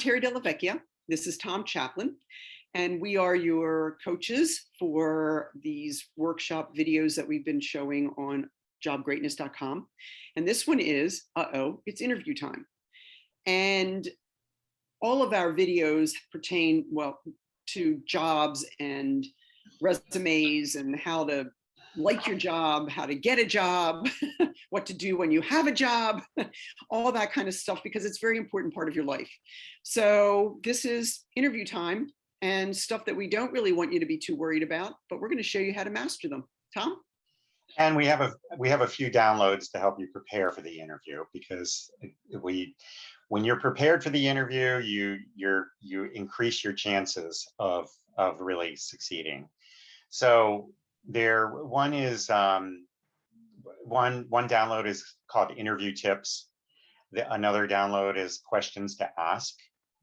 Terry Della Vecchia. This is Tom Chaplin, and we are your coaches for these workshop videos that we've been showing on jobgreatness.com. And this one is, it's interview time. And all of our videos pertain, well, to jobs and resumes and how to like your job, how to get a job, what to do when you have a job, all that kind of stuff, because it's a very important part of your life. So this is interview time and stuff that we don't really want you to be too worried about, but we're going to show you how to master them. Tom? And we have a few downloads to help you prepare for the interview, because when you're prepared for the interview, you increase your chances of really succeeding. So one download is called Interview Tips. Another download is Questions to Ask.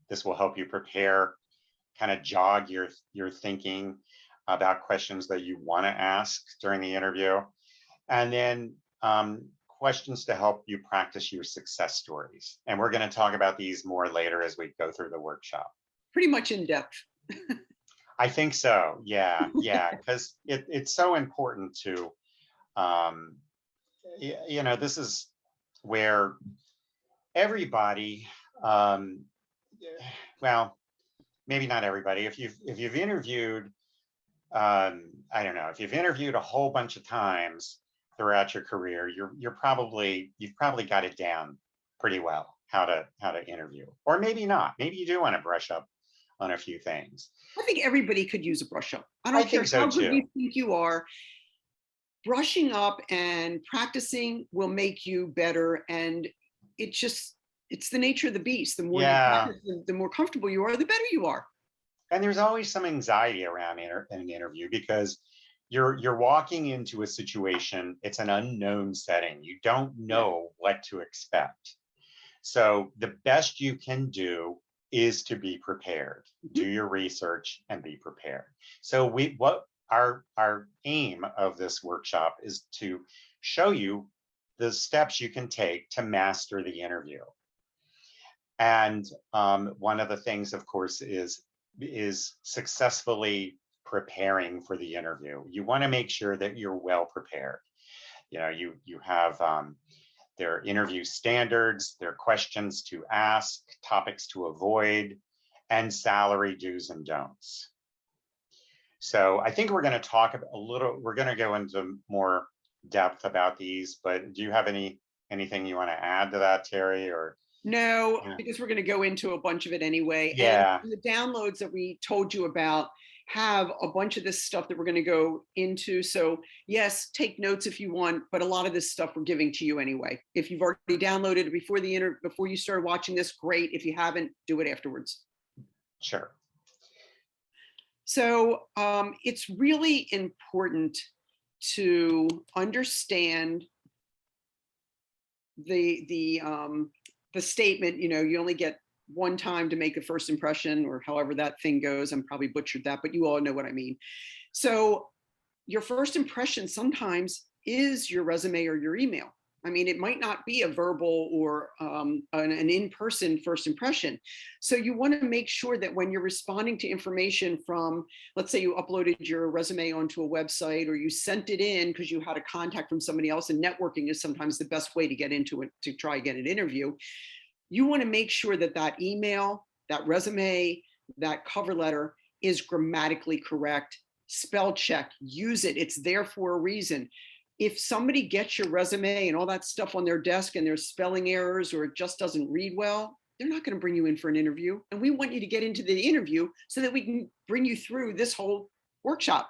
This will help you prepare, kind of jog your thinking about questions that you want to ask during the interview. And then questions to help you practice your success stories. And we're going to talk about these more later as we go through the workshop. Pretty much in depth. I think so. Yeah, because it's so important to, this is where everybody, well, maybe not everybody. If you've interviewed, I don't know, if you've interviewed a whole bunch of times throughout your career, you've probably got it down pretty well how to interview, or maybe not. Maybe you do want to brush up on a few things. I think everybody could use a brush up. I don't care how good you think you are. Brushing up and practicing will make you better, and it's the nature of the beast. The more you practice, the more comfortable you are, the better you are. And there's always some anxiety around an interview, because you're walking into a situation. It's an unknown setting. You don't know what to expect. So the best you can do is to be prepared. Do your research and be prepared. So our aim of this workshop is to show you the steps you can take to master the interview. And one of the things, of course, is successfully preparing for the interview. You want to make sure that you're well prepared. You have their interview standards, their questions to ask, topics to avoid, and salary do's and don'ts. So I think we're going to talk we're going to go into more depth about these, but do you have anything you want to add to that, Terry? Or no, because we're going to go into a bunch of it anyway. Yeah. And the downloads that we told you about have a bunch of this stuff that we're going to go into. So yes, take notes if you want, but a lot of this stuff we're giving to you anyway. If you've already downloaded it before you start watching this, great. If you haven't, do it afterwards. Sure. So it's really important to understand the statement, you only get one time to make a first impression, or however that thing goes. I'm probably butchered that, but you all know what I mean. So your first impression sometimes is your resume or your email. I mean, it might not be a verbal or an in-person first impression. So you want to make sure that when you're responding to information from, let's say you uploaded your resume onto a website, or you sent it in because you had a contact from somebody else, and networking is sometimes the best way to get into it, to try and get an interview. You want to make sure that that email, that resume, that cover letter is grammatically correct. Spell check, use it. It's there for a reason. If somebody gets your resume and all that stuff on their desk and there's spelling errors, or it just doesn't read well, they're not going to bring you in for an interview. And we want you to get into the interview so that we can bring you through this whole workshop.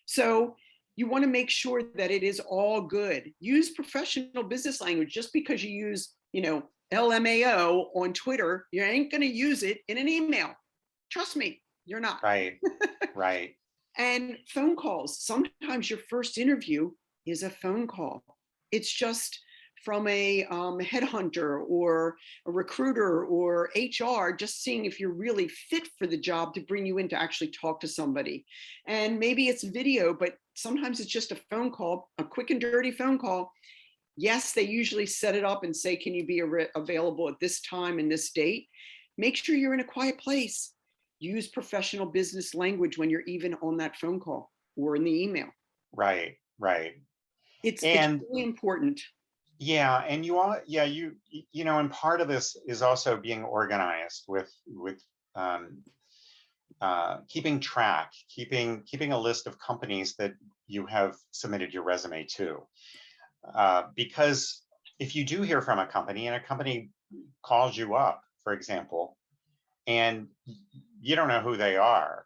So you want to make sure that it is all good. Use professional business language. Just because you use, LMAO on Twitter, you ain't going to use it in an email. Trust me, you're not. Right. And phone calls. Sometimes your first interview is a phone call. It's just from a headhunter or a recruiter or HR, just seeing if you're really fit for the job to bring you in to actually talk to somebody. And maybe it's video, but sometimes it's just a phone call, a quick and dirty phone call. Yes, they usually set it up and say, can you be available at this time and this date? Make sure you're in a quiet place. Use professional business language when you're even on that phone call or in the email. Right, right. It's And really important. yeah, and you all, yeah, you know, and part of this is also being organized with um, keeping track, keeping a list of companies that you have submitted your resume to. Because if you do hear from a company and a company calls you up, for example, and you don't know who they are,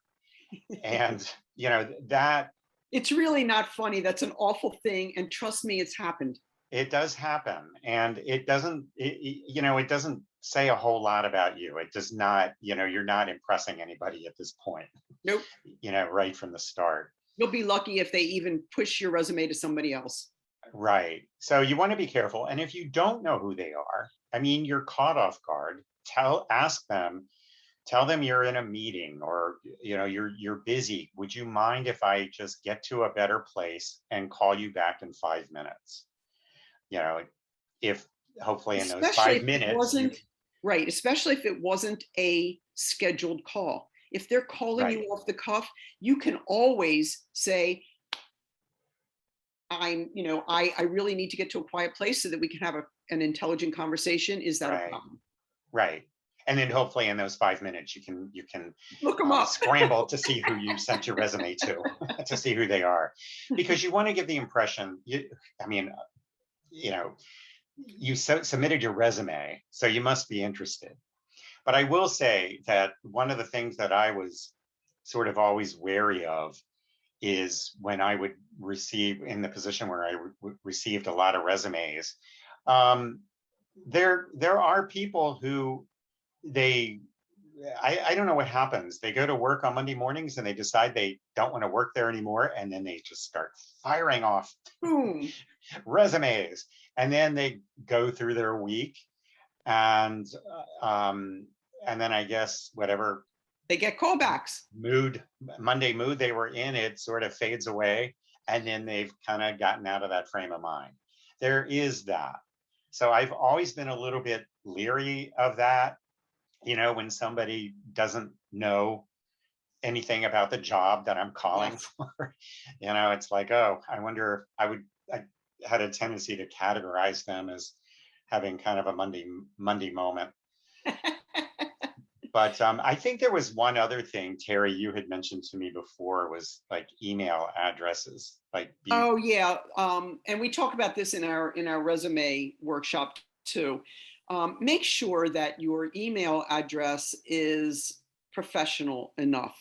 and you know that It's really not funny. That's an awful thing. And trust me, it's happened. it does happen, and it doesn't, you know, it doesn't say a whole lot about you. It does not, you know, you're not impressing anybody at this point, Nope. you know, right from the start. You'll be lucky if they even push your resume to somebody else. Right. So you want to be careful. And if you don't know who they are, I mean, you're caught off guard. Ask them, tell them you're in a meeting, or you know you're busy. Would you mind if I just get to a better place and call you back in 5 minutes? You know, if hopefully in those Especially five if it minutes you wasn't right, especially if it wasn't a scheduled call. If they're calling you right, off the cuff, you can always say, I really need to get to a quiet place so that we can have an intelligent conversation. Is that a right, problem? right. And then hopefully in those 5 minutes you can Look them up. scramble to see who you sent your resume to, to see who they are, because you want to give the impression. I mean, you know, you submitted your resume, so you must be interested. But I will say that one of the things that I was sort of always wary of is when I would receive, in the position where I received a lot of resumes. Um, there are people who they I don't know what happens. They go to work on Monday mornings and they decide they don't want to work there anymore, and then they just start firing off Boom. resumes, and then they go through their week, and and then I guess whatever They get callbacks. mood Monday mood they were in, it sort of fades away, and then they've kind of gotten out of that frame of mind. There is that. So I've always been a little bit leery of that, you know, when somebody doesn't know anything about the job that I'm calling Yes. for. You know, it's like, oh, I wonder, I had a tendency to categorize them as having kind of a Monday moment. But I think there was one other thing, Terry, you had mentioned to me before, was like email addresses. Like, Oh yeah, and we talk about this in our resume workshop too. Make sure that your email address is professional enough.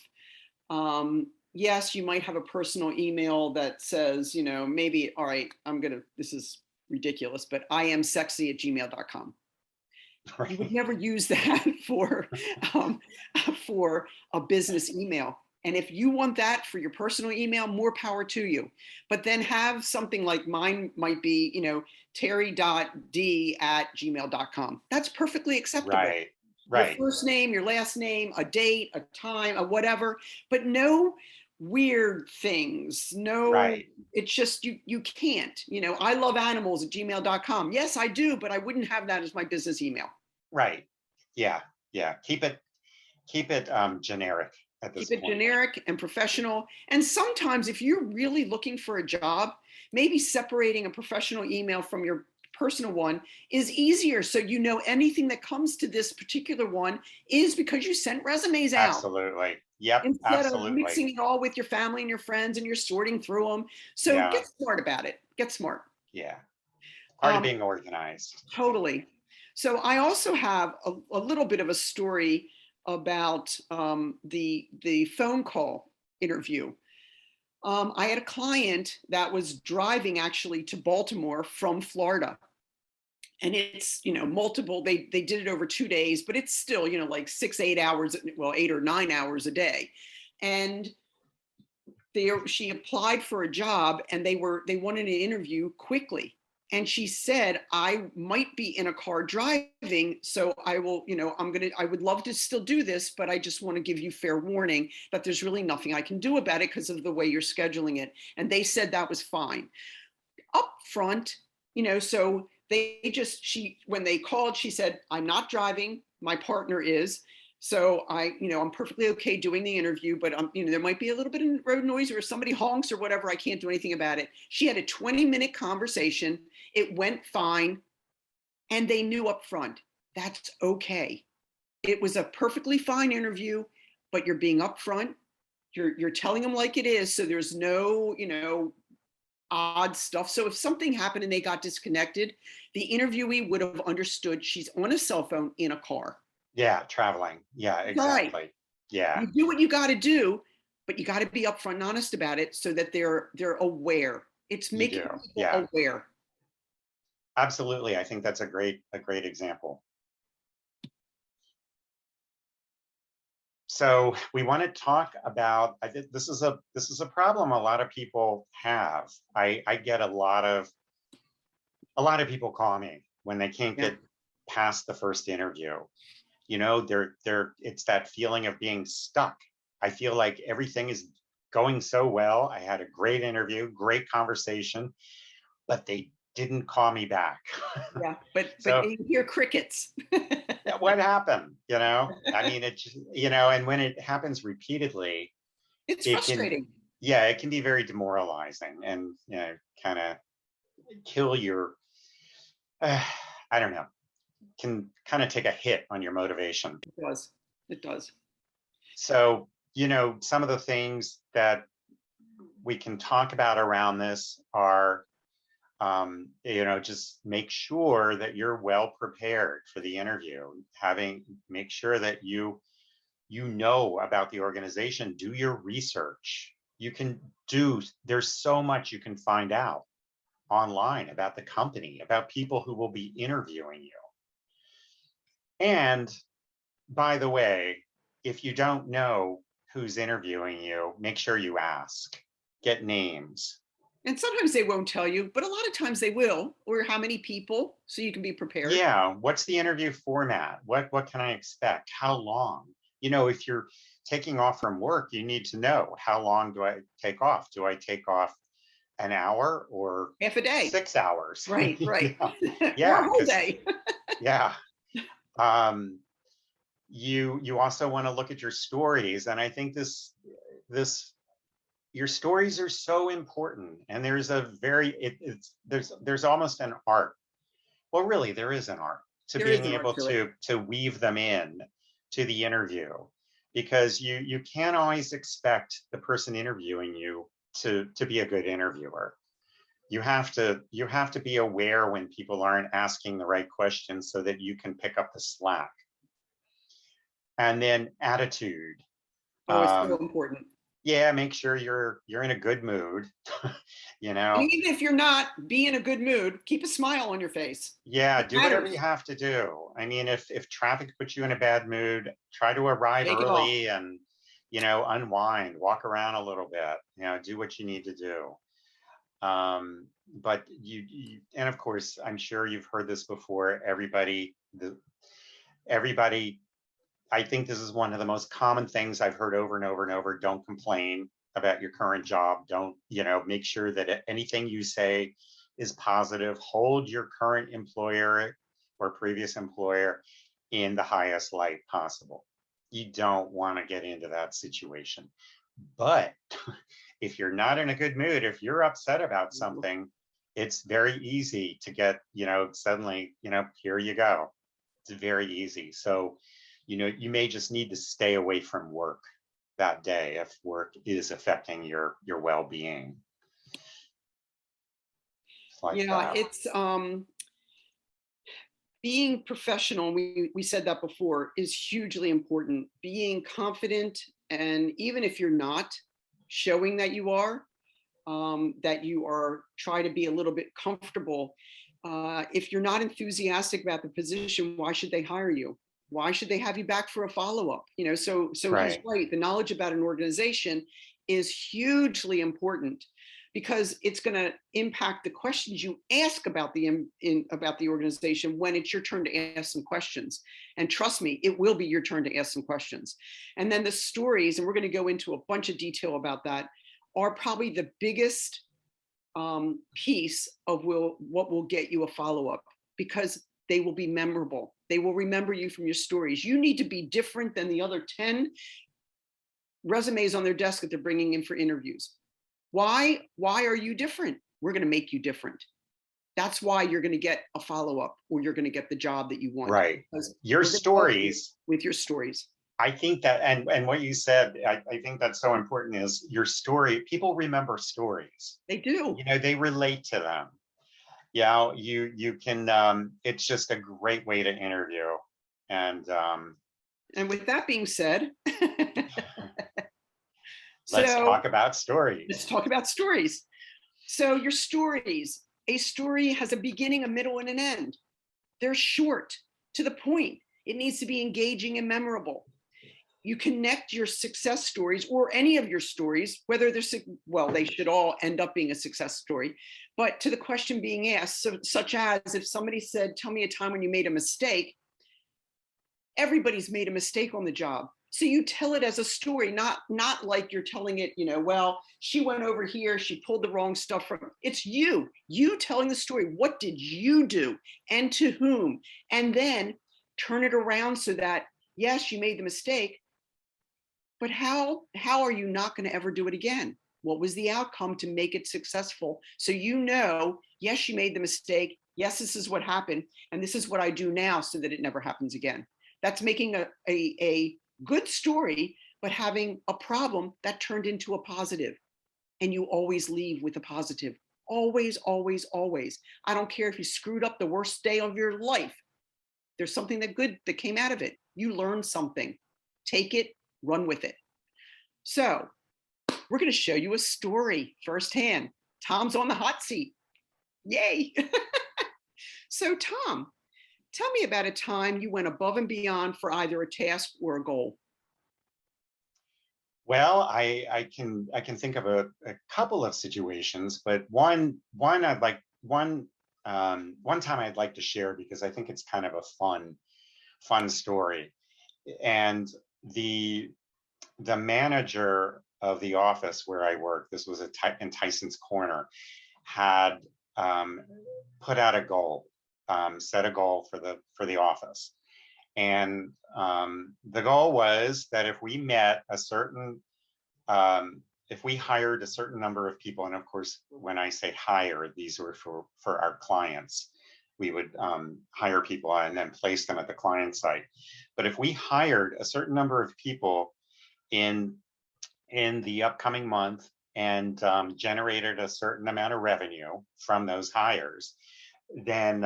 Yes, you might have a personal email that says, maybe, all right, this is ridiculous, but I am sexy at gmail.com. You would right, never use that um, for a business email. And if you want that for your personal email, more power to you. But then have something like mine might be, terry.d@gmail.com. That's perfectly acceptable. right, Your right, first name, your last name, a date, a time, a whatever, but no weird things. No, right, it's just you can't. I love animals at gmail.com. Yes, I do, but I wouldn't have that as my business email. right. Yeah, yeah. Keep it generic at this Keep it point. generic and professional. And sometimes, if you're really looking for a job, maybe separating a professional email from your personal one is easier. So, anything that comes to this particular one is because you sent resumes out Absolutely. Yep, instead of absolutely. mixing it all with your family and your friends and you're sorting through them. So, Yeah, get smart about it. Get smart. yeah. Part of Um, being organized. Totally. So I also have a little bit of a story about the phone call interview. I had a client that was driving actually to Baltimore from Florida, and it's multiple. They did it over 2 days, but it's still like 6 8 hours, well 8 or 9 hours a day, and she applied for a job and they wanted an interview quickly, and she said, I might be in a car driving, so I will, I would love to still do this, but I just want to give you fair warning that there's really nothing I can do about it because of the way you're scheduling it. And they said that was fine up front. So when they called, she said, I'm not driving, My partner is. So I'm perfectly okay doing the interview, but there might be a little bit of road noise or if somebody honks or whatever. I can't do anything about it. She had a 20-minute conversation. It went fine. And they knew up front, that's okay. It was a perfectly fine interview, but you're being upfront. You're telling them like it is. So there's no, odd stuff. So if something happened and they got disconnected, the interviewee would have understood she's on a cell phone in a car. Yeah, traveling. Yeah, Right. exactly. Yeah, You do what you got to do, but you got to be upfront and honest about it so that they're aware. It's you making do. people Yeah, aware. absolutely. I think that's a great example. So we want to talk about, I think this is a problem a lot of people have. I get a lot of people call me when they can't Yeah. get past the first interview. They're it's that feeling of being stuck. I feel like everything is going so well. I had a great interview, great conversation, but they didn't call me back. Yeah. But So you hear crickets. yeah, what happened? I mean, it just, and when it happens repeatedly, It's it can, frustrating. yeah, it can be very demoralizing and, kind of kill your, I don't know, can kind of take a hit on your motivation. It does. It does. So, some of the things that we can talk about around this are, just make sure that you're well prepared for the interview. Make sure that you know about the organization. Do your research. There's so much you can find out online about the company, about people who will be interviewing you. And by the way, if you don't know who's interviewing you, make sure you ask, get names. And sometimes they won't tell you, but a lot of times they will, or how many people, so you can be prepared. Yeah, what's the interview format? What can I expect? How long? If you're taking off from work, you need to know, how long do I take off? Do I take off an hour or Half a day. 6 hours? Right, right. Yeah, Or yeah, a whole because day. yeah. Um, you also want to look at your stories, and I think this your stories are so important. And there's a very it's there's almost an art. Well, really, there is an art to There is being an art able to it. to weave them in to the interview, because you can't always expect the person interviewing you to be a good interviewer. You have to be aware when people aren't asking the right questions so that you can pick up the slack. And then attitude. Oh, it's so Um, important. yeah, make sure you're in a good mood. you And know, even if you're not, be in a good mood, keep a smile on your face. Yeah, It do whatever you matters. have to do. I mean, if traffic puts you in a bad mood, try to arrive Take it off. early and, unwind, walk around a little bit, do what you need to do. But and of course, I'm sure you've heard this before. Everybody, I think this is one of the most common things I've heard over and over and over. Don't complain about your current job. Don't, make sure that anything you say is positive. Hold your current employer or previous employer in the highest light possible. You don't want to get into that situation. But if you're not in a good mood, if you're upset about something, it's very easy to get, suddenly, here you go. It's very easy. So, you may just need to stay away from work that day if work is affecting your well-being. It's like Yeah, that. it's being professional, we said that before, is hugely important. Being confident, and even if you're not, showing that you are try to be a little bit comfortable. If you're not enthusiastic about the position, why should they hire you? Why should they have you back for a follow-up? So he's Right. right. The knowledge about an organization is hugely important because it's going to impact the questions you ask about about the organization when it's your turn to ask some questions. And trust me, it will be your turn to ask some questions. And then the stories, and we're going to go into a bunch of detail about that, are probably the biggest piece of what will get you a follow-up, because they will be memorable. They will remember you from your stories. You need to be different than the other 10 resumes on their desk that they're bringing in for interviews. Why are you different? We're going to make you different. That's why you're going to get a follow-up, or you're going to get the job that you want, Right. because Your we're going to help you stories, with your stories. I think that, and what you said, I think that's so important, is your story. People remember stories. They do. You know, they relate to them. Yeah, you can, it's just a great way to interview. And And with that being said, let's so talk about let's stories. talk about stories. So your stories, a story has a beginning, a middle, and an end. They're short, to the point. It needs to be engaging and memorable. You connect your success stories, or any of your stories, whether they're, well, they should all end up being a success story, but to the question being asked, so, such as if somebody said, tell me a time when you made a mistake, everybody's made a mistake on the job. So you tell it as a story, not like you're telling it, well, she went over here, she pulled the wrong stuff from. It's you telling the story. What did you do, and to whom? And then turn it around so that, yes, you made the mistake, but how are you not going to ever do it again? What was the outcome to make it successful? So yes, you made the mistake. Yes, this is what happened, and this is what I do now so that it never happens again. That's making a good story, but having a problem that turned into a positive. And you always leave with a positive. Always, always, always. I don't care if you screwed up the worst day of your life. There's something good that came out of it. You learned something. Take it, run with it. So we're going to show you a story firsthand. Tom's on the hot seat. Yay. So Tom, tell me about a time you went above and beyond for either a task or a goal. Well, I can think of a couple of situations, but one I'd like one time I'd like to share, because I think it's kind of a fun story. And the the manager of the office where I worked, this was in Tyson's Corner, had um, put out a goal, set a goal for the office. And the goal was that if we met a certain, if we hired a certain number of people, and of course, when I say hire, these were for our clients, we would hire people and then place them at the client site. But if we hired a certain number of people in the upcoming month and generated a certain amount of revenue from those hires, then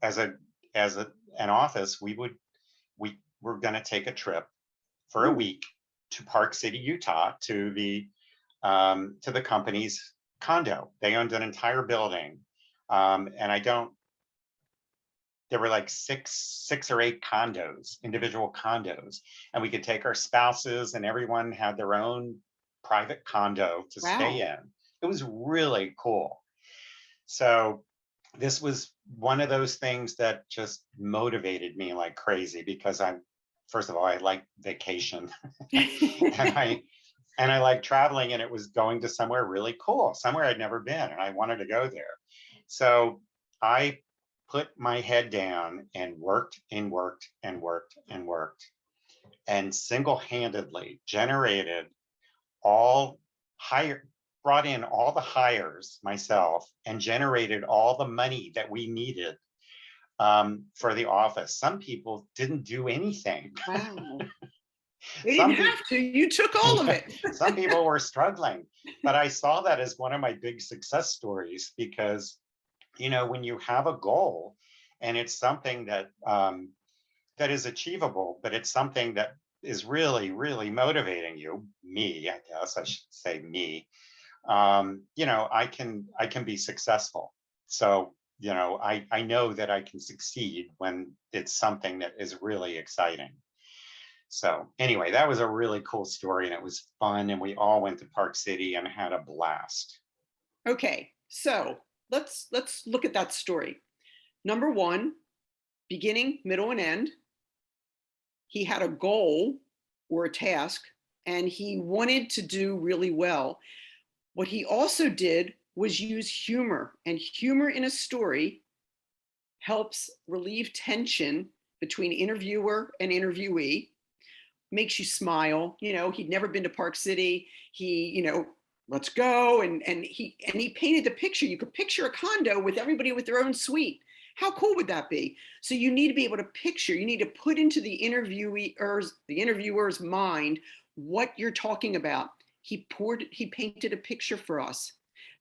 as a an office, we were going to take a trip for a week to Park City, Utah, to the company's condo. They owned an entire building, and there were like six or eight condos, individual condos, and we could take our spouses, and everyone had their own private condo to stay Wow. in. It was really cool. So this was one of those things that just motivated me like crazy, because first of all, I like vacation and I like traveling, and it was going to somewhere really cool, somewhere I'd never been, and I wanted to go there. So I put my head down and worked and worked and worked and worked, and single-handedly generated all hire brought in all the hires myself and generated all the money that we needed for the office. Some people didn't do anything. Wow. They didn't Some people, have to. You took all of it. some people were struggling, but I saw that as one of my big success stories, because when you have a goal and it's something that that is achievable, but it's something that is really, really motivating me, I guess I should say me, I can be successful. So, I know that I can succeed when it's something that is really exciting. So anyway, that was a really cool story, and it was fun. And we all went to Park City and had a blast. Okay, so let's look at that story. Number one, beginning, middle, and end. He had a goal or a task, and he wanted to do really well. What he also did was use humor, and humor in a story helps relieve tension between interviewer and interviewee, makes you smile. He'd never been to Park City. Let's go. And he painted the picture. You could picture a condo with everybody with their own suite. How cool would that be? So you need to be able to picture, you need to put into the interviewer's mind what you're talking about. He painted a picture for us.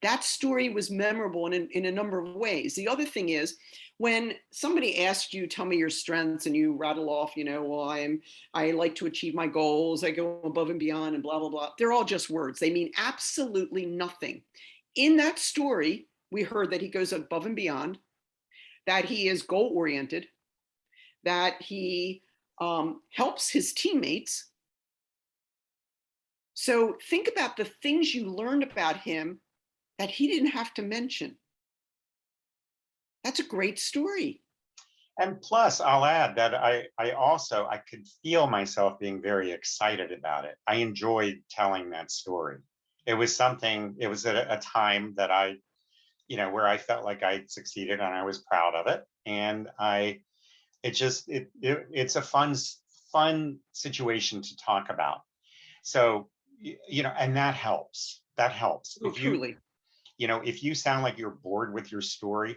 That story was memorable in a number of ways. The other thing is, when somebody asks you, tell me your strengths, and you rattle off, well, I like to achieve my goals, I go above and beyond, and blah, blah, blah. They're all just words. They mean absolutely nothing. In that story, we heard that he goes above and beyond, that he is goal oriented, that he helps his teammates. So think about the things you learned about him that he didn't have to mention. That's a great story. And plus, I'll add that I could feel myself being very excited about it. I enjoyed telling that story. It was at a time that where I felt like I succeeded and I was proud of it. And it's a fun situation to talk about. So, and that helps. That helps. Oh, truly. If you sound like you're bored with your story,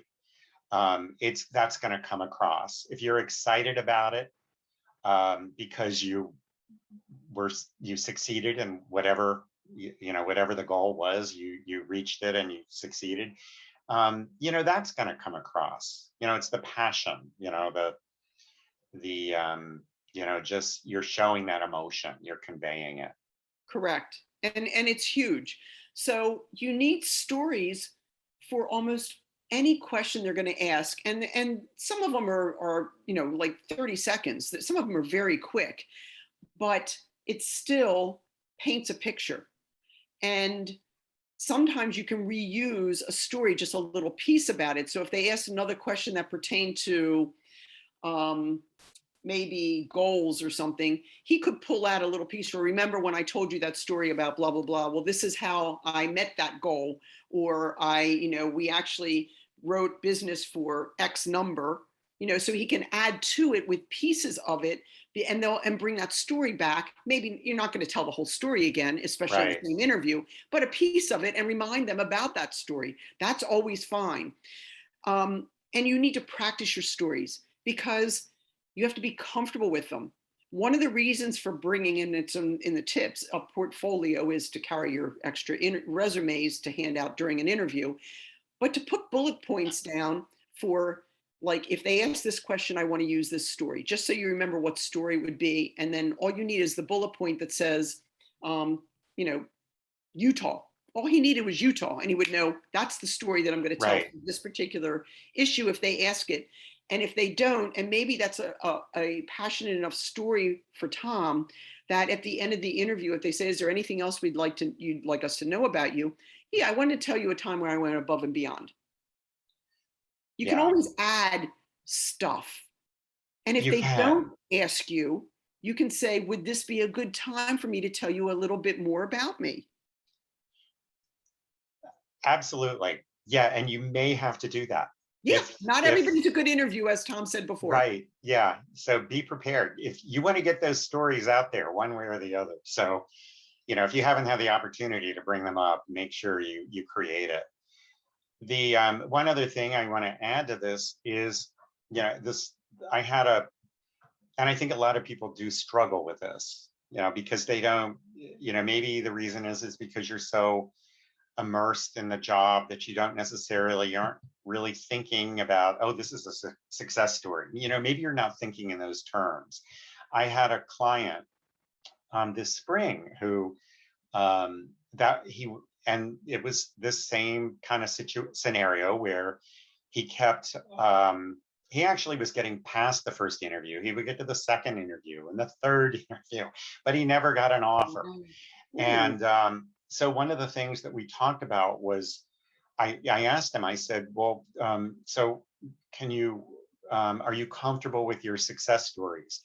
that's going to come across. If you're excited about it, because you succeeded in whatever whatever the goal was, you reached it and you succeeded. That's going to come across. It's the passion. Just you're showing that emotion, you're conveying it. Correct. And it's huge. So you need stories for almost any question they're going to ask. And some of them are like 30 seconds. Some of them are very quick, but it still paints a picture. And sometimes you can reuse a story, just a little piece about it. So if they ask another question that pertained to maybe goals or something, he could pull out a little piece. Or remember when I told you that story about blah, blah, blah. Well, this is how I met that goal. Or we actually wrote business for X number, so he can add to it with pieces of it and bring that story back. Maybe you're not going to tell the whole story again, especially in Right. the same interview, but a piece of it, and remind them about that story. That's always fine. And you need to practice your stories because you have to be comfortable with them. One of the reasons for bringing in the tips a portfolio is to carry your extra resumes to hand out during an interview, but to put bullet points down for, like, if they ask this question, I want to use this story, just so you remember what story would be. And then all you need is the bullet point that says, Utah. All he needed was Utah, and he would know that's the story that I'm going to tell Right. for this particular issue if they ask it. And if they don't, and maybe that's a passionate enough story for Tom, that at the end of the interview, if they say, is there anything else you'd like us to know about you? Yeah, I want to tell you a time where I went above and beyond. You can Yeah. always add stuff. And if You they can. don't ask you, you can say, would this be a good time for me to tell you a little bit more about me? Absolutely. Yeah. And you may have to do that. Yeah, not If everybody's a good interview, as Tom said before. Right. Yeah. So be prepared if you want to get those stories out there one way or the other. So, if you haven't had the opportunity to bring them up, make sure you create it. The one other thing I want to add to this is, this I had and I think a lot of people do struggle with this, because they don't, maybe the reason is because you're so immersed in the job that you aren't really thinking about, oh, this is a success story. Maybe you're not thinking in those terms. I had a client this spring who that he and it was this same kind of scenario where he actually was getting past the first interview. He would get to the second interview and the third interview, but he never got an offer. And so one of the things that we talked about was, I asked him, I said, well, so are you comfortable with your success stories?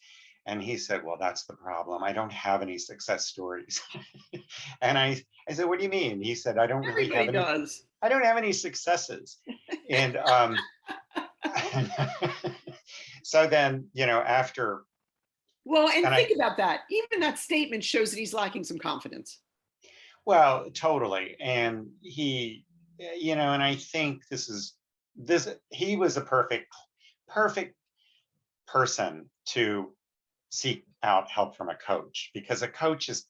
And he said, well, that's the problem. I don't have any success stories. And I said, what do you mean? He said, I don't Everybody does. I don't have any successes. And So then, after, Well, and and I, think about that. Even that statement shows that he's lacking some confidence. well, totally. And and I think he was a perfect person to seek out help from a coach, because a coach is,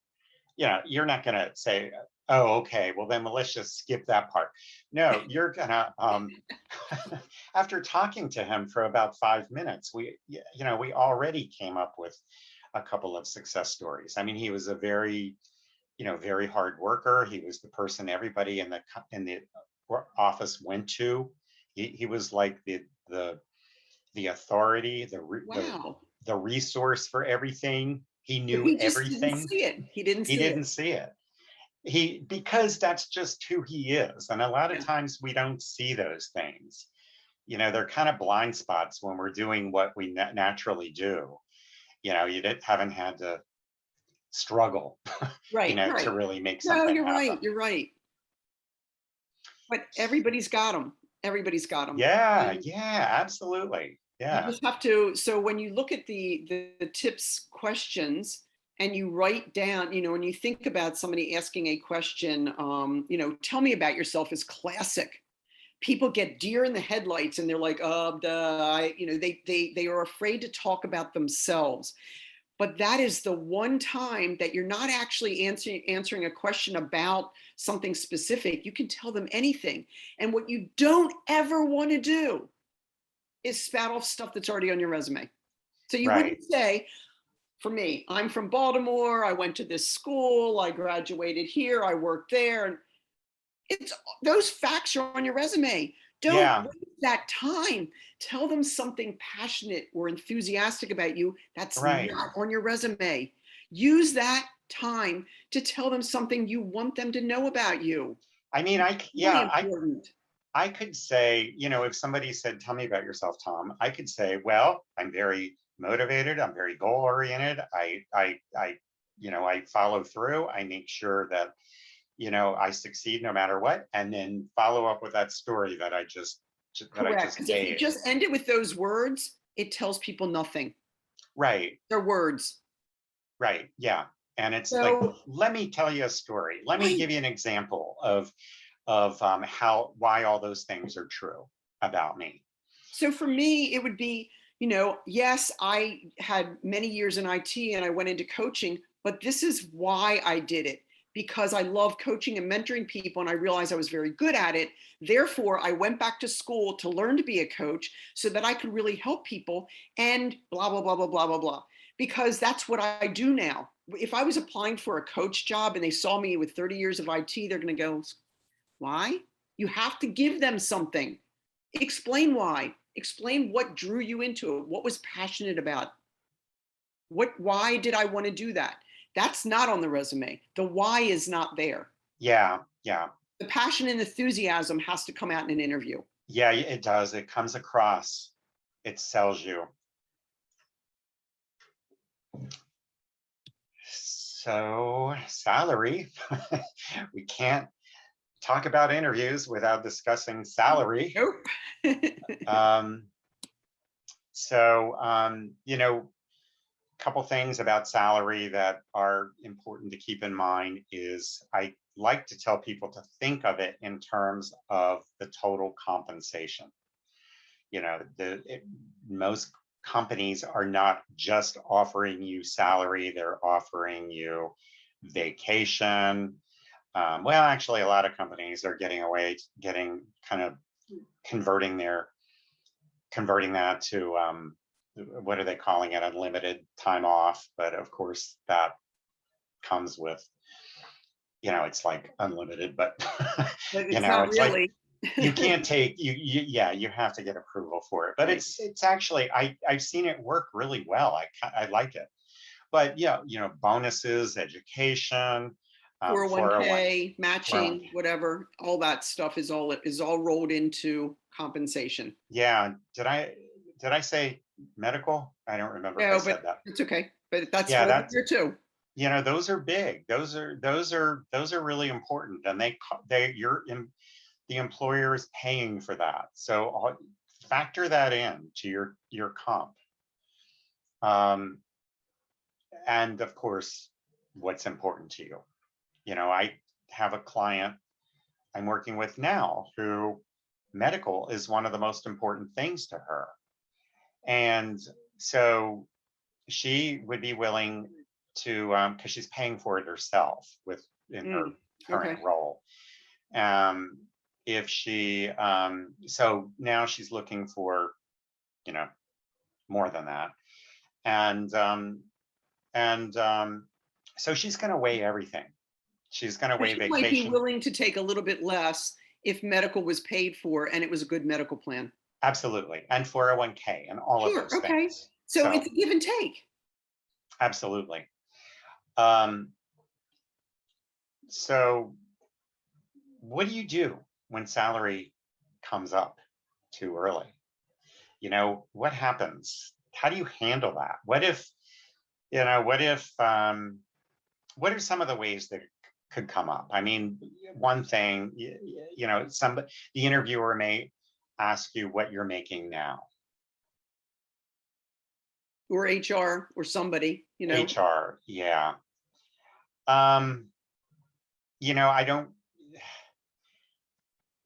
you're not going to say, oh, okay, well then let's just skip that part. No, you're gonna, after talking to him for about 5 minutes, we already came up with a couple of success stories. I mean, he was a very hard worker. He was the person everybody in the office went to. He was like the authority, Wow. the resource for everything. He But knew he just didn't everything. see it. He didn't He see it. didn't see it. Because that's just who he is. And a lot of Yeah. times we don't see those things. They're kind of blind spots when we're doing what we naturally do. Haven't had to struggle, Right, to right. really make No, something you're happen. right. You're right. But everybody's got them. Everybody's got them. Yeah, yeah, absolutely. You Yeah, just have to, so when you look at the tips questions and you write down, when you think about somebody asking a question, tell me about yourself is classic. People get deer in the headlights and they're like, they are afraid to talk about themselves. But that is the one time that you're not actually answering a question about something specific. You can tell them anything. And what you don't ever want to do is spat off stuff that's already on your resume. So you right, wouldn't say, for me, I'm from Baltimore, I went to this school, I graduated here, I worked there. And it's those facts are on your resume. Don't yeah, waste that time. Tell them something passionate or enthusiastic about you that's right. not on your resume. Use that time to tell them something you want them to know about you. I mean, Really yeah, important. I could say, if somebody said, tell me about yourself, Tom, I could say, well, I'm very motivated. I'm very goal oriented. I follow through. I make sure that, I succeed no matter what. And then follow up with that story that I Correct. just Because if you gave. just end it with those words, it tells people nothing. Right. They're words. Right. Yeah. And it's like, So, let me tell you a story. Let me right. give you an example of why all those things are true about me. So for me, it would be, yes, I had many years in IT and I went into coaching, but this is why I did it because I love coaching and mentoring people and I realized I was very good at it. Therefore, I went back to school to learn to be a coach so that I could really help people and blah, blah, blah, blah, blah, blah, blah. Because that's what I do now. If I was applying for a coach job and they saw me with 30 years of IT, they're going to go, why? You have to give them something. Explain why. Explain what drew you into it. What was passionate about? Why did I want to do that? That's not on the resume. The why is not there. Yeah. Yeah. The passion and enthusiasm has to come out in an interview. Yeah, it does. It comes across. It sells you. So, salary. We can't talk about interviews without discussing salary. Nope. Um, a couple things about salary that are important to keep in mind is I like to tell people to think of it in terms of the total compensation. Most companies are not just offering you salary, they're offering you vacation. Well, actually, a lot of companies are getting kind of converting converting that to what are they calling it? Unlimited time off. But of course, that comes with, it's like unlimited, but But it's not it's like really. you can't take yeah, you have to get approval for it. But Right. it's actually I've seen it work really well. I like it. But yeah, bonuses, education, 401, 401k, 401. matching, whatever, all that stuff is all rolled into compensation. Yeah. Did I say medical? I don't remember if I No, but said that. it's okay. But that's Yeah, rolled that's there too. those are big. Those are really important, and the employer is paying for that. So factor that in to your comp. Um, and of course, what's important to you. You know, I have a client I'm working with now who medical is one of the most important things to her. And so she would be willing to, because she's paying for it herself with in her Mm, current okay. role. Um, if she, so now she's looking for, you know, more than that. And, and so she's going to weigh everything. She's going to So weigh she might be vacation. willing to take a little bit less if medical was paid for and it was a good medical plan. Absolutely. And 401k and all of Sure. those Okay. things. So it's So a give and take. absolutely. Um, so what do you do when salary comes up too early? You know, what happens? How do you handle that? What if, you know, what are some of the ways that it could come up? I mean, one thing, you know, the interviewer may ask you what you're making now. Or HR or somebody, you know. HR, yeah. Um, you know, I don't,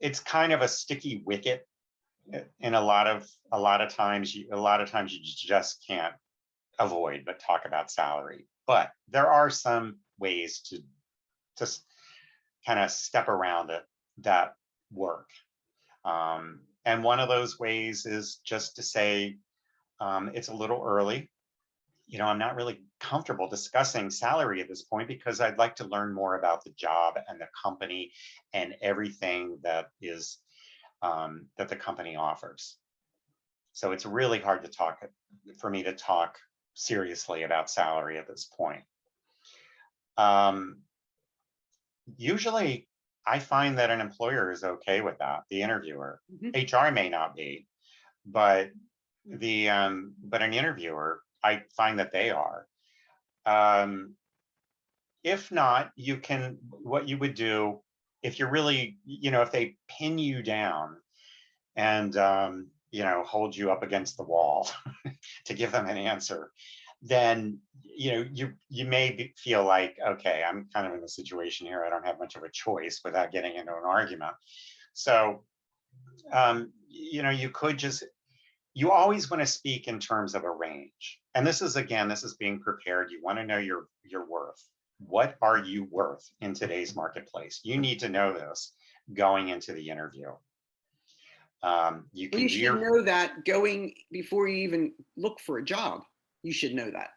it's kind of a sticky wicket in a lot of times you just can't avoid but talk about salary. But there are some ways to just kind of step around it that work. And one of those ways is just to say, it's a little early. You know, I'm not really comfortable discussing salary at this point because I'd like to learn more about the job and the company and everything that is that the company offers. So it's really hard to talk for me to talk seriously about salary at this point. Um, Usually, I find that an employer is okay with that. The interviewer, Mhm. HR may not be, but but an interviewer, I find that they are. Um, if not, you can what you would do if you're really, you know, if they pin you down and you know, hold you up against the wall to give them an answer, then you know you may feel like, okay, I'm kind of in a situation here. I don't have much of a choice without getting into an argument. So you know, you always want to speak in terms of a range. And this is again, this is being prepared. You want to know your worth. What are you worth in today's marketplace? You need to know this going into the interview. You Well, can you do should your know that going before you even look for a job. You should know that.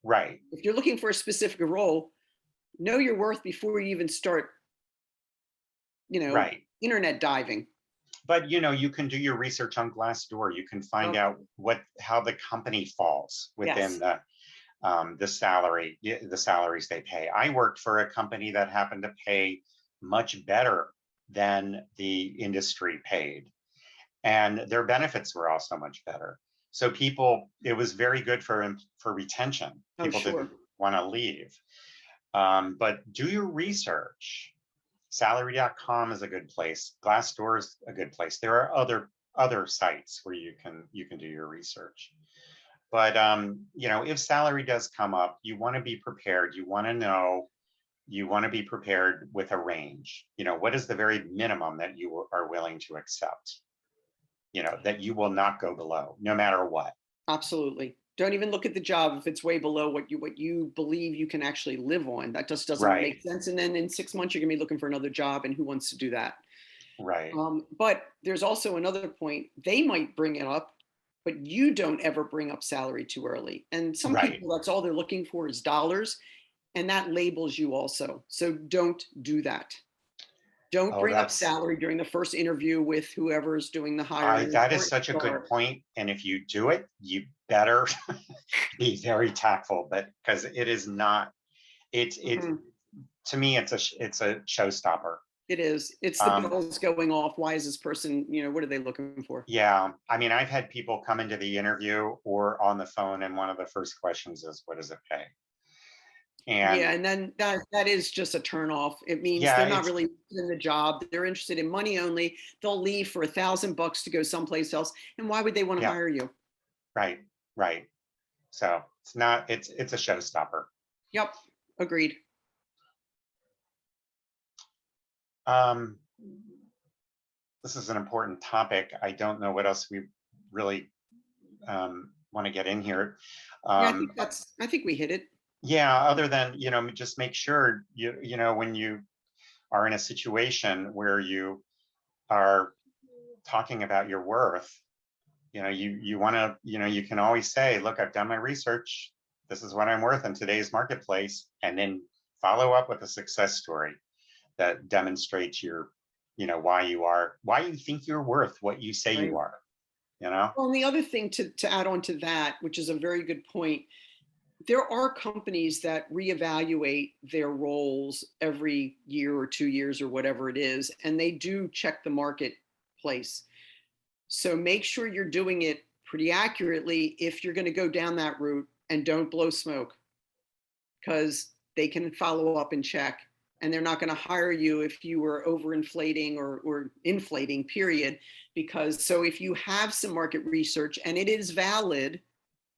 right, If you're looking for a specific role, know your worth before you even start, you know, right. internet diving. But you know, you can do your research on Glassdoor. You can find Okay. out how the company falls within Yes. the salaries they pay. I worked for a company that happened to pay much better than the industry paid, and their benefits were also much better. So it was very good for retention. Oh, People sure. didn't want to leave. But do your research. Salary.com is a good place. Glassdoor is a good place. There are other sites where you can do your research. But you know, if salary does come up, you want to be prepared. You want to know. You want to be prepared with a range. You know, what is the very minimum that you are willing to accept? You know, that you will not go below, no matter what. Absolutely. Don't even look at the job if it's way below what you believe you can actually live on. That just doesn't Right, make sense. And then in 6 months, you're gonna be looking for another job, and who wants to do that? right, But there's also another point. They might bring it up, but you don't ever bring up salary too early. And some right. people, that's all they're looking for is dollars, and that labels you also. So don't do that. Don't Oh, bring up salary during the first interview with whoever's doing the hiring that is or such a good HR. point. And if you do it, you better be very tactful, but because it is not, it Mhm. to me, it's a showstopper. It is. It's the Um, bells going off. Why is this person, what are they looking for? yeah, I mean, I've had people come into the interview or on the phone, and one of the first questions is, "What does it pay?" And Yeah, and then that is just a turn off. It means yeah, they're not it's really interested in the job. They're interested in money only. They'll leave for $1,000 to go someplace else. And why would they want to yeah, hire you? right, right. So it's not, it's a showstopper. Yep, agreed. Um, this is an important topic. I don't know what else we really want to get in here. Yeah, Um, I think we hit it. yeah, other than, just make sure when you are in a situation where you are talking about your worth, you want to, you can always say, look, I've done my research. This is what I'm worth in today's marketplace. And then follow up with a success story that demonstrates why you think you're worth what you say Right. you are, you know? Well, and the other thing to add on to that, which is a very good point, there are companies that reevaluate their roles every year or 2 years or whatever it is, and they do check the marketplace. So make sure you're doing it pretty accurately if you're going to go down that route, and don't blow smoke, because they can follow up and check, and they're not going to hire you if you were overinflating or inflating, period. Because so if you have some market research and it is valid,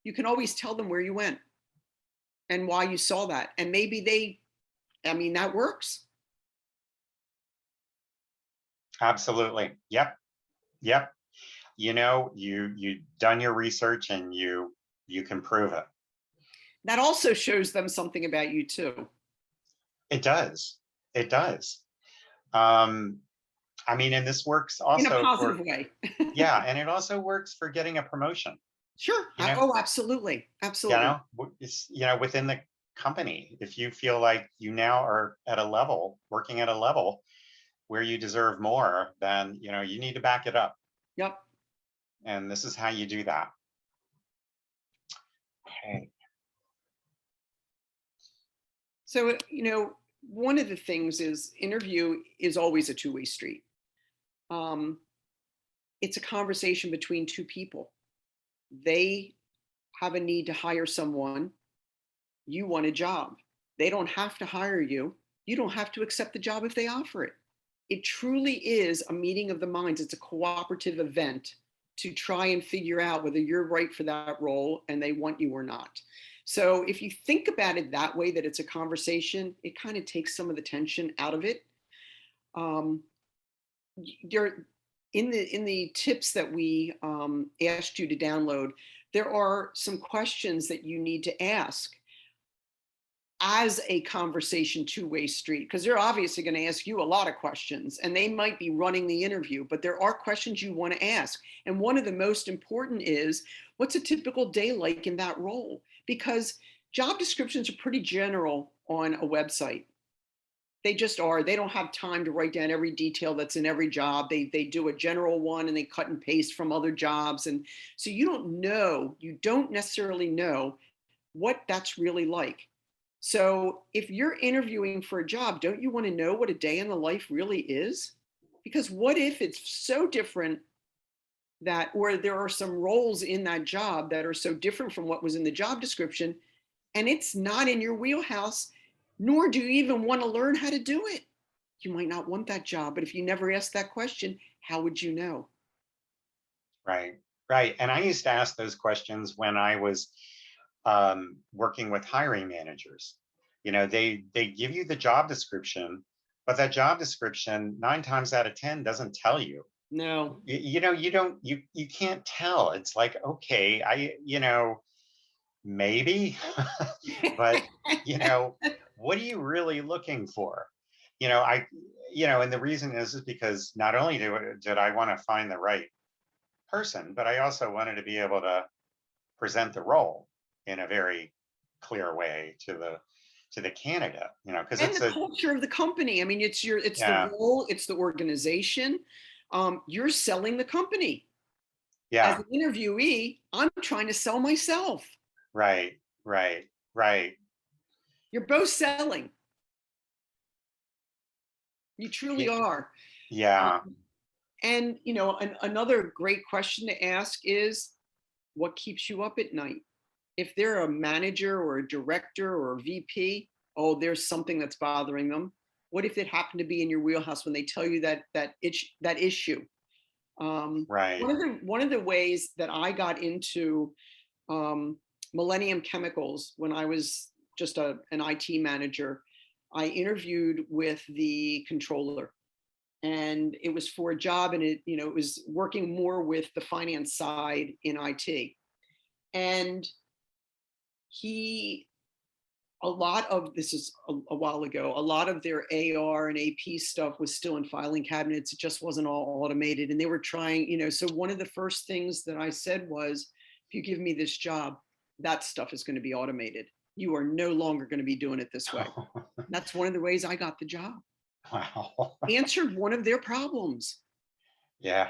you can always tell them where you went and why you saw that. And maybe I mean, that works. Absolutely. Yep. Yep. You done your research and you can prove it. That also shows them something about you too. It does. It does. Um, I mean, and this works In a also positive for, way. yeah, and it also works for getting a promotion, Sure. you know, Oh, absolutely. Absolutely. it's, within the company. If you feel like you now are at a level, working at a level where you deserve more, then, you need to back it up. Yep. And this is how you do that. Okay. So, one of the things is interview is always a two-way street. Um, it's a conversation between two people. They have a need to hire someone. You want a job. They don't have to hire you. You don't have to accept the job if they offer it. It truly is a meeting of the minds. It's a cooperative event to try and figure out whether you're right for that role and they want you or not. So if you think about it that way, that it's a conversation, it kind of takes some of the tension out of it. Um, you're in the tips that we asked you to download, there are some questions that you need to ask as a conversation two-way street, because they're obviously going to ask you a lot of questions and they might be running the interview, but there are questions you want to ask. And one of the most important is, what's a typical day like in that role? Because job descriptions are pretty general on a website. They just are. They don't have time to write down every detail that's in every job. They do a general one and they cut and paste from other jobs. And so you don't necessarily know what that's really like. So if you're interviewing for a job, don't you want to know what a day in the life really is? Because what if it's so different that, or there are some roles in that job that are so different from what was in the job description, and it's not in your wheelhouse, nor do you even want to learn how to do it? You might not want that job, but if you never asked that question, how would you know? Right. Right. And I used to ask those questions when I was working with hiring managers. They give you the job description, but that job description 9 times out of 10 doesn't tell you. No. You don't you can't tell. It's like, okay, maybe, but what are you really looking for? I and the reason is because not only did I want to find the right person, but I also wanted to be able to present the role in a very clear way to the candidate, because And it's the a culture of the company. I mean, it's the yeah, role, it's the organization. You're selling the company. As yeah, an interviewee, I'm trying to sell myself. right, right, right. You're both selling. You truly Yeah, are. yeah, Um, and another great question to ask is, what keeps you up at night? If they're a manager or a director or a VP, oh, there's something that's bothering them. What if it happened to be in your wheelhouse when they tell you that issue? Right. One of the ways that I got into Millennium Chemicals when I was just an IT manager, I interviewed with the controller, and it was for a job, and it was working more with the finance side in IT. And he a lot of this is a while ago, a lot of their AR and AP stuff was still in filing cabinets. It just wasn't all automated. And they were trying, so one of the first things that I said was, if you give me this job, that stuff is going to be automated. You are no longer going to be doing it this way. That's one of the ways I got the job. Wow. Answered one of their problems. Yeah.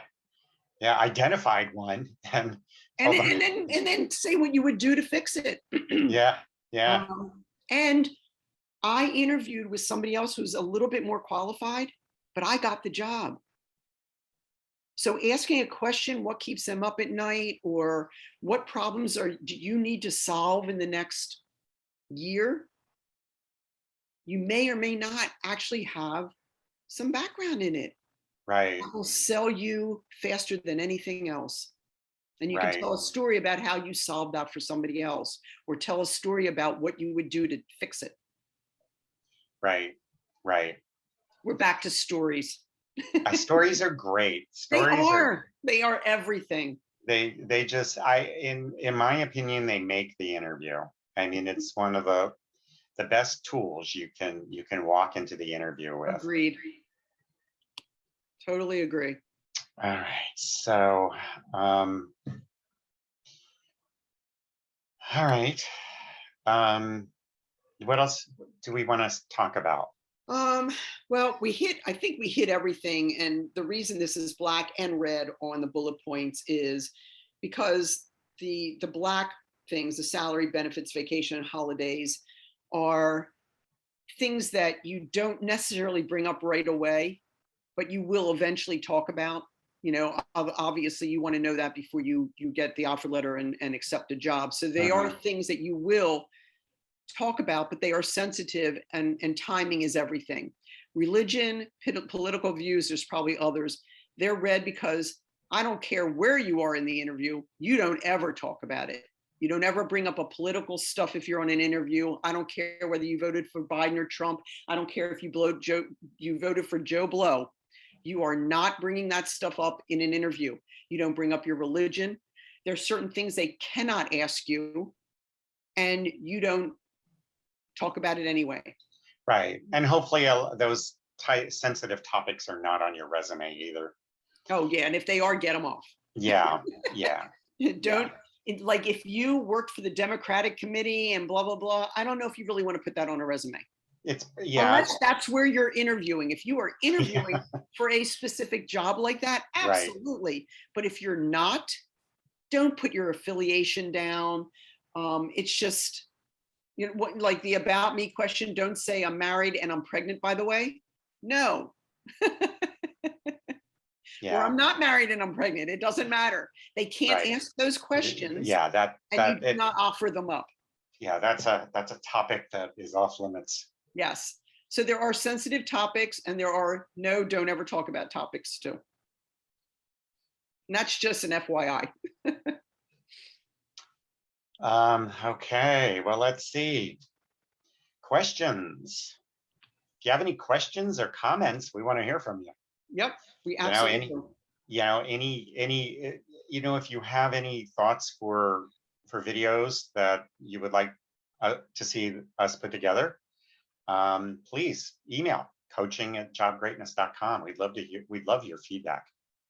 Yeah. Identified one and And told then, them. and then say what you would do to fix it. Yeah. Yeah. And I interviewed with somebody else who's a little bit more qualified, but I got the job. So asking a question, what keeps them up at night, or what problems do you need to solve in the next year? You may or may not actually have some background in it. Right. That will sell you faster than anything else. And you can Right. tell a story about how you solved that for somebody else, or tell a story about what you would do to fix it. Right. Right. We're back to stories. Stories are great. They Stories are are. They are everything. they just in my opinion, they make the interview. I mean, it's one of the best tools you can walk into the interview with. Agreed. Totally agree. All right. So all right. What else do we want to talk about? Well, I think we hit everything. And the reason this is black and red on the bullet points is because the black things, the salary, benefits, vacation, and holidays, are things that you don't necessarily bring up right away, but you will eventually talk about. Obviously you want to know that before you get the offer letter and accept a job. So they are things that you will talk about, but they are sensitive, and timing is everything. Religion, political views, there's probably others. They're red because I don't care where you are in the interview, you don't ever talk about it. You don't ever bring up a political stuff if you're on an interview. I don't care whether you voted for Biden or Trump. I don't care if you voted for Joe Blow. You are not bringing that stuff up in an interview. You don't bring up your religion. There's certain things they cannot ask you, and you don't talk about it anyway. Right. And hopefully those sensitive topics are not on your resume either. Oh yeah, and if they are, get them off. Yeah. Yeah. Don't like, if you worked for the Democratic committee and blah blah blah, I don't know if you really want to put that on a resume. Unless that's where you're interviewing. If you are interviewing for a specific job like that, absolutely. Right. But if you're not, don't put your affiliation down. It's just, what, like the about me question, don't say I'm married and I'm pregnant, by the way. No. Yeah. Or I'm not married and I'm pregnant. It doesn't matter. They can't ask those questions. Yeah, and you do not offer them up. Yeah, that's a topic that is off limits. Yes. So there are sensitive topics, and there are don't ever talk about topics too. And that's just an FYI. Okay, well, let's see. Questions. If you have any questions or comments, we want to hear from you. Yep, we absolutely do. If you have any thoughts for videos that you would like to see us put together, please email coaching@jobgreatness.com. We'd love your feedback.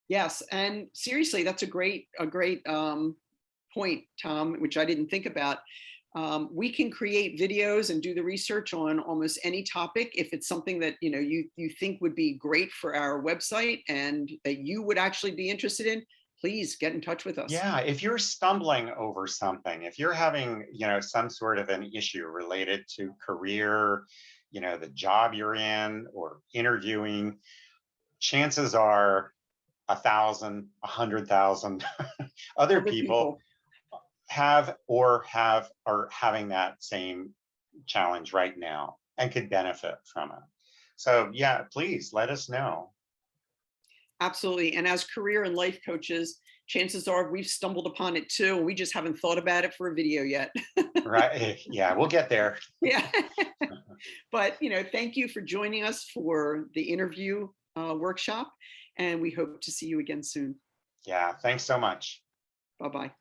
Yes, and seriously, that's a great point, Tom, which I didn't think about. We can create videos and do the research on almost any topic. If it's something that you think would be great for our website and that you would actually be interested in, please get in touch with us. Yeah, if you're stumbling over something, if you're having some sort of an issue related to career, the job you're in, or interviewing, chances are 1,000, 100,000 other people are having that same challenge right now. and could benefit from it. So yeah, please let us know. Absolutely. And as career and life coaches, chances are we've stumbled upon it too. We just haven't thought about it for a video yet. Right? Yeah, we'll get there. Yeah. But, thank you for joining us for the interview workshop. And we hope to see you again soon. Yeah, thanks so much. Bye bye.